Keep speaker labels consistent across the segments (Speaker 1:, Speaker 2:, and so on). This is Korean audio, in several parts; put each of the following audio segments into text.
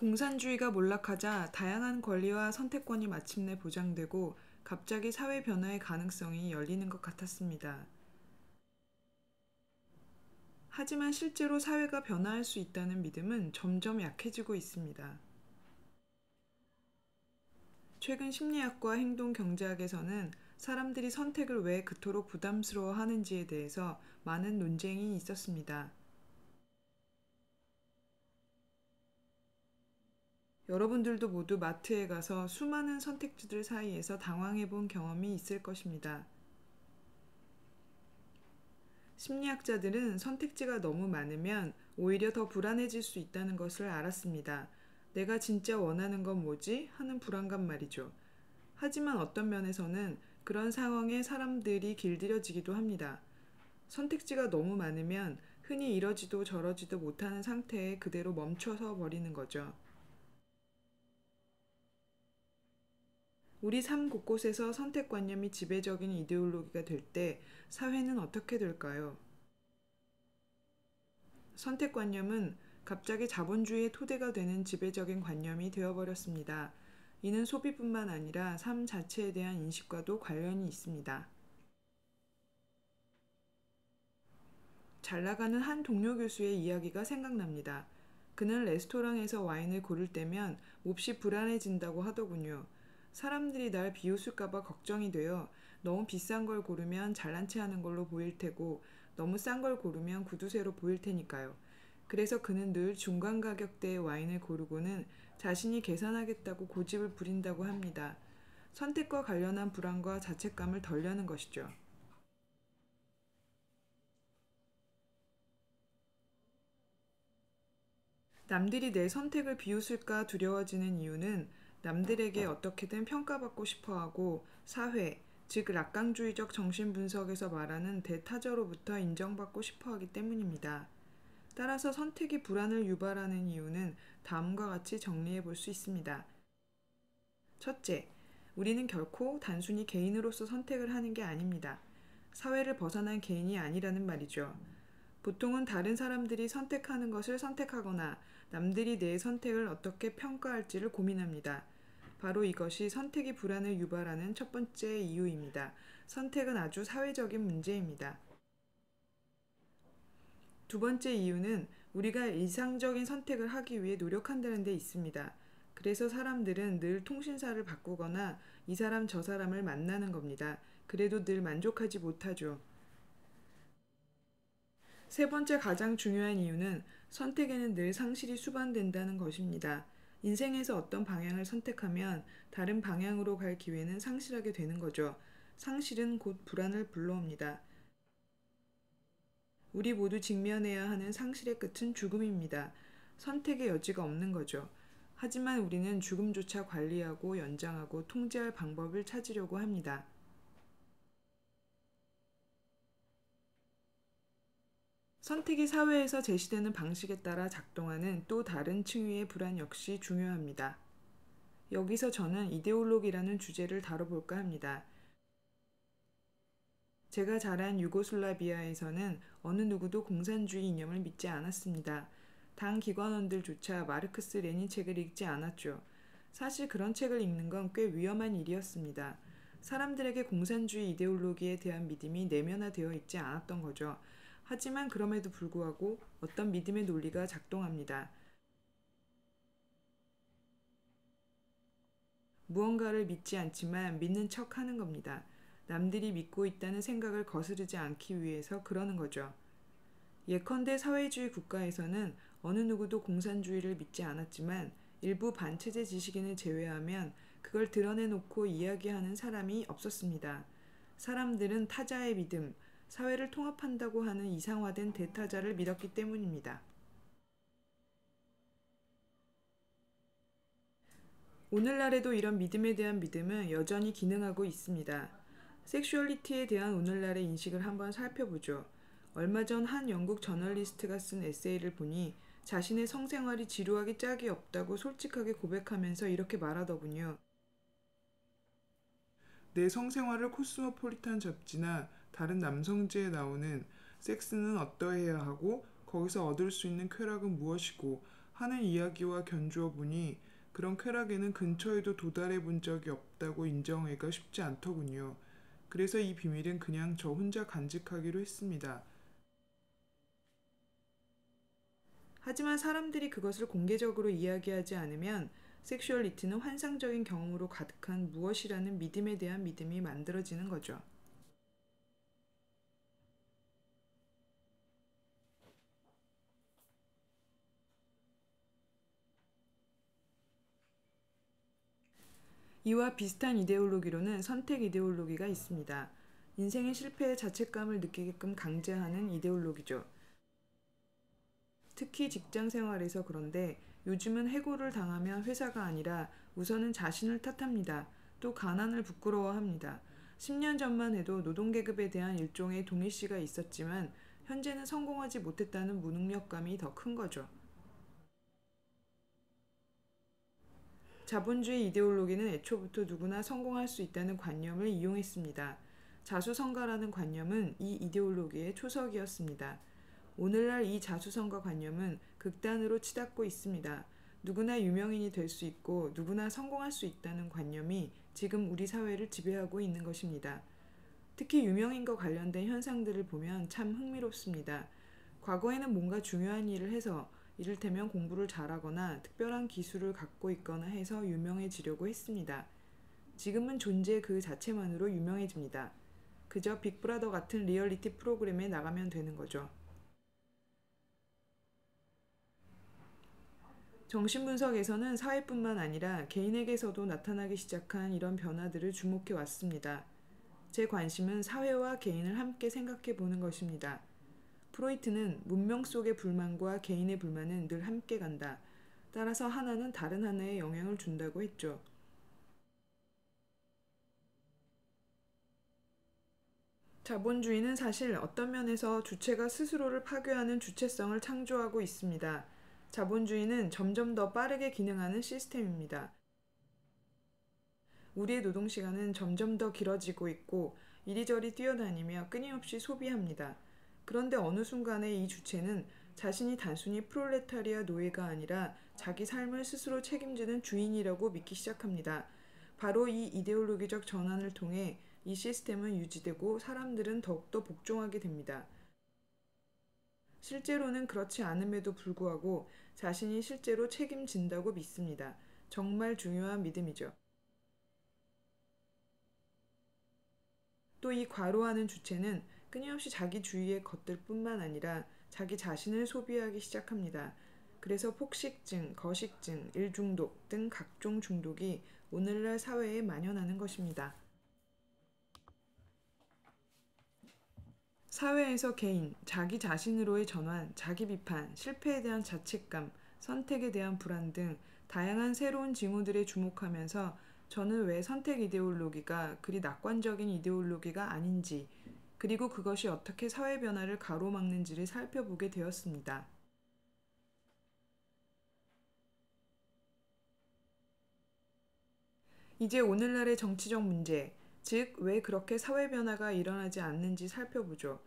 Speaker 1: 공산주의가 몰락하자 다양한 권리와 선택권이 마침내 보장되고 갑자기 사회 변화의 가능성이 열리는 것 같았습니다. 하지만 실제로 사회가 변화할 수 있다는 믿음은 점점 약해지고 있습니다. 최근 심리학과 행동경제학에서는 사람들이 선택을 왜 그토록 부담스러워 하는지에 대해서 많은 논쟁이 있었습니다. 여러분들도 모두 마트에 가서 수많은 선택지들 사이에서 당황해 본 경험이 있을 것입니다. 심리학자들은 선택지가 너무 많으면 오히려 더 불안해질 수 있다는 것을 알았습니다. 내가 진짜 원하는 건 뭐지? 하는 불안감 말이죠. 하지만 어떤 면에서는 그런 상황에 사람들이 길들여지기도 합니다. 선택지가 너무 많으면 흔히 이러지도 저러지도 못하는 상태에 그대로 멈춰서 버리는 거죠. 우리 삶 곳곳에서 선택관념이 지배적인 이데올로기가 될 때 사회는 어떻게 될까요? 선택관념은 갑자기 자본주의의 토대가 되는 지배적인 관념이 되어버렸습니다. 이는 소비뿐만 아니라 삶 자체에 대한 인식과도 관련이 있습니다. 잘 나가는 한 동료 교수의 이야기가 생각납니다. 그는 레스토랑에서 와인을 고를 때면 몹시 불안해진다고 하더군요. 사람들이 날 비웃을까봐 걱정이 되어 너무 비싼 걸 고르면 잘난 체 하는 걸로 보일 테고 너무 싼 걸 고르면 구두쇠로 보일 테니까요. 그래서 그는 늘 중간 가격대의 와인을 고르고는 자신이 계산하겠다고 고집을 부린다고 합니다. 선택과 관련한 불안과 자책감을 덜려는 것이죠. 남들이 내 선택을 비웃을까 두려워지는 이유는 남들에게 어떻게든 평가받고 싶어하고 사회, 즉 낙관주의적 정신분석에서 말하는 대타자로부터 인정받고 싶어하기 때문입니다. 따라서 선택이 불안을 유발하는 이유는 다음과 같이 정리해 볼 수 있습니다. 첫째, 우리는 결코 단순히 개인으로서 선택을 하는 게 아닙니다. 사회를 벗어난 개인이 아니라는 말이죠. 보통은 다른 사람들이 선택하는 것을 선택하거나 남들이 내 선택을 어떻게 평가할지를 고민합니다. 바로 이것이 선택이 불안을 유발하는 첫 번째 이유입니다. 선택은 아주 사회적인 문제입니다. 두 번째 이유는 우리가 이상적인 선택을 하기 위해 노력한다는 데 있습니다. 그래서 사람들은 늘 통신사를 바꾸거나 이 사람 저 사람을 만나는 겁니다. 그래도 늘 만족하지 못하죠. 세 번째 가장 중요한 이유는 선택에는 늘 상실이 수반된다는 것입니다. 인생에서 어떤 방향을 선택하면 다른 방향으로 갈 기회는 상실하게 되는 거죠. 상실은 곧 불안을 불러옵니다. 우리 모두 직면해야 하는 상실의 끝은 죽음입니다. 선택의 여지가 없는 거죠. 하지만 우리는 죽음조차 관리하고 연장하고 통제할 방법을 찾으려고 합니다. 선택이 사회에서 제시되는 방식에 따라 작동하는 또 다른 층위의 불안 역시 중요합니다. 여기서 저는 이데올로기라는 주제를 다뤄볼까 합니다. 제가 자란 유고슬라비아에서는 어느 누구도 공산주의 이념을 믿지 않았습니다. 당 기관원들조차 마르크스 레닌 책을 읽지 않았죠. 사실 그런 책을 읽는 건 꽤 위험한 일이었습니다. 사람들에게 공산주의 이데올로기에 대한 믿음이 내면화되어 있지 않았던 거죠. 하지만 그럼에도 불구하고 어떤 믿음의 논리가 작동합니다. 무언가를 믿지 않지만 믿는 척 하는 겁니다. 남들이 믿고 있다는 생각을 거스르지 않기 위해서 그러는 거죠. 예컨대 사회주의 국가에서는 어느 누구도 공산주의를 믿지 않았지만 일부 반체제 지식인을 제외하면 그걸 드러내놓고 이야기하는 사람이 없었습니다. 사람들은 타자의 믿음, 사회를 통합한다고 하는 이상화된 대타자를 믿었기 때문입니다. 오늘날에도 이런 믿음에 대한 믿음은 여전히 기능하고 있습니다. 섹슈얼리티에 대한 오늘날의 인식을 한번 살펴보죠. 얼마 전 한 영국 저널리스트가 쓴 에세이를 보니 자신의 성생활이 지루하기 짝이 없다고 솔직하게 고백하면서 이렇게 말하더군요. 내 성생활을 코스모폴리탄 잡지나 다른 남성지에 나오는 섹스는 어떠해야 하고 거기서 얻을 수 있는 쾌락은 무엇이고 하는 이야기와 견주어 보니 그런 쾌락에는 근처에도 도달해 본 적이 없다고 인정하기가 쉽지 않더군요. 그래서 이 비밀은 그냥 저 혼자 간직하기로 했습니다. 하지만 사람들이 그것을 공개적으로 이야기하지 않으면 섹슈얼리티는 환상적인 경험으로 가득한 무엇이라는 믿음에 대한 믿음이 만들어지는 거죠. 이와 비슷한 이데올로기로는 선택 이데올로기가 있습니다. 인생의 실패에 자책감을 느끼게끔 강제하는 이데올로기죠. 특히 직장 생활에서 그런데 요즘은 해고를 당하면 회사가 아니라 우선은 자신을 탓합니다. 또 가난을 부끄러워합니다. 10년 전만 해도 노동계급에 대한 일종의 동일시가 있었지만 현재는 성공하지 못했다는 무능력감이 더 큰 거죠. 자본주의 이데올로기는 애초부터 누구나 성공할 수 있다는 관념을 이용했습니다. 자수성가라는 관념은 이 이데올로기의 초석이었습니다. 오늘날 이 자수성가 관념은 극단으로 치닫고 있습니다. 누구나 유명인이 될 수 있고 누구나 성공할 수 있다는 관념이 지금 우리 사회를 지배하고 있는 것입니다. 특히 유명인과 관련된 현상들을 보면 참 흥미롭습니다. 과거에는 뭔가 중요한 일을 해서 이를테면 공부를 잘하거나 특별한 기술을 갖고 있거나 해서 유명해지려고 했습니다. 지금은 존재 그 자체만으로 유명해집니다. 그저 빅브라더 같은 리얼리티 프로그램에 나가면 되는 거죠. 정신분석에서는 사회뿐만 아니라 개인에게서도 나타나기 시작한 이런 변화들을 주목해 왔습니다. 제 관심은 사회와 개인을 함께 생각해 보는 것입니다. 프로이트는 문명 속의 불만과 개인의 불만은 늘 함께 간다. 따라서 하나는 다른 하나에 영향을 준다고 했죠. 자본주의는 사실 어떤 면에서 주체가 스스로를 파괴하는 주체성을 창조하고 있습니다. 자본주의는 점점 더 빠르게 기능하는 시스템입니다. 우리의 노동시간은 점점 더 길어지고 있고 이리저리 뛰어다니며 끊임없이 소비합니다. 그런데 어느 순간에 이 주체는 자신이 단순히 프롤레타리아 노예가 아니라 자기 삶을 스스로 책임지는 주인이라고 믿기 시작합니다. 바로 이 이데올로기적 전환을 통해 이 시스템은 유지되고 사람들은 더욱더 복종하게 됩니다. 실제로는 그렇지 않음에도 불구하고 자신이 실제로 책임진다고 믿습니다. 정말 중요한 믿음이죠. 또 이 과로하는 주체는 끊임없이 자기 주위의 것들 뿐만 아니라 자기 자신을 소비하기 시작합니다. 그래서 폭식증, 거식증, 일중독 등 각종 중독이 오늘날 사회에 만연하는 것입니다. 사회에서 개인, 자기 자신으로의 전환, 자기 비판, 실패에 대한 자책감, 선택에 대한 불안 등 다양한 새로운 징후들에 주목하면서 저는 왜 선택 이데올로기가 그리 낙관적인 이데올로기가 아닌지, 그리고 그것이 어떻게 사회 변화를 가로막는지를 살펴보게 되었습니다. 이제 오늘날의 정치적 문제, 즉, 왜 그렇게 사회 변화가 일어나지 않는지 살펴보죠.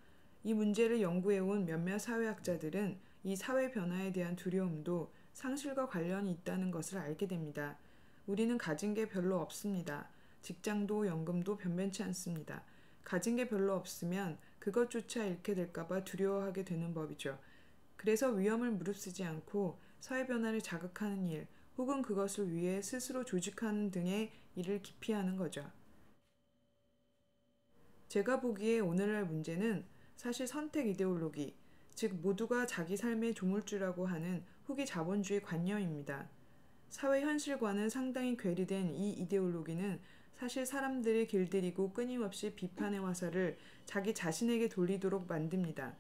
Speaker 1: 이 문제를 연구해온 몇몇 사회학자들은 이 사회 변화에 대한 두려움도 상실과 관련이 있다는 것을 알게 됩니다. 우리는 가진 게 별로 없습니다. 직장도 연금도 변변치 않습니다. 가진 게 별로 없으면 그것조차 잃게 될까봐 두려워하게 되는 법이죠. 그래서 위험을 무릅쓰지 않고 사회 변화를 자극하는 일, 혹은 그것을 위해 스스로 조직하는 등의 일을 기피하는 거죠. 제가 보기에 오늘날 문제는 사실 선택 이데올로기, 즉 모두가 자기 삶의 조물주라고 하는 후기 자본주의 관념입니다. 사회 현실과는 상당히 괴리된 이 이데올로기는 사실 사람들을 길들이고 끊임없이 비판의 화살을 자기 자신에게 돌리도록 만듭니다.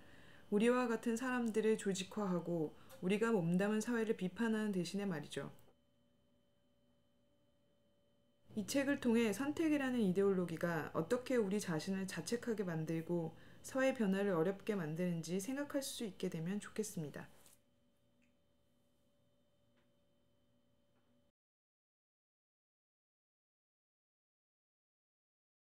Speaker 1: 우리와 같은 사람들을 조직화하고 우리가 몸담은 사회를 비판하는 대신에 말이죠. 이 책을 통해 선택이라는 이데올로기가 어떻게 우리 자신을 자책하게 만들고 사회 변화를 어렵게 만드는지 생각할 수 있게 되면 좋겠습니다.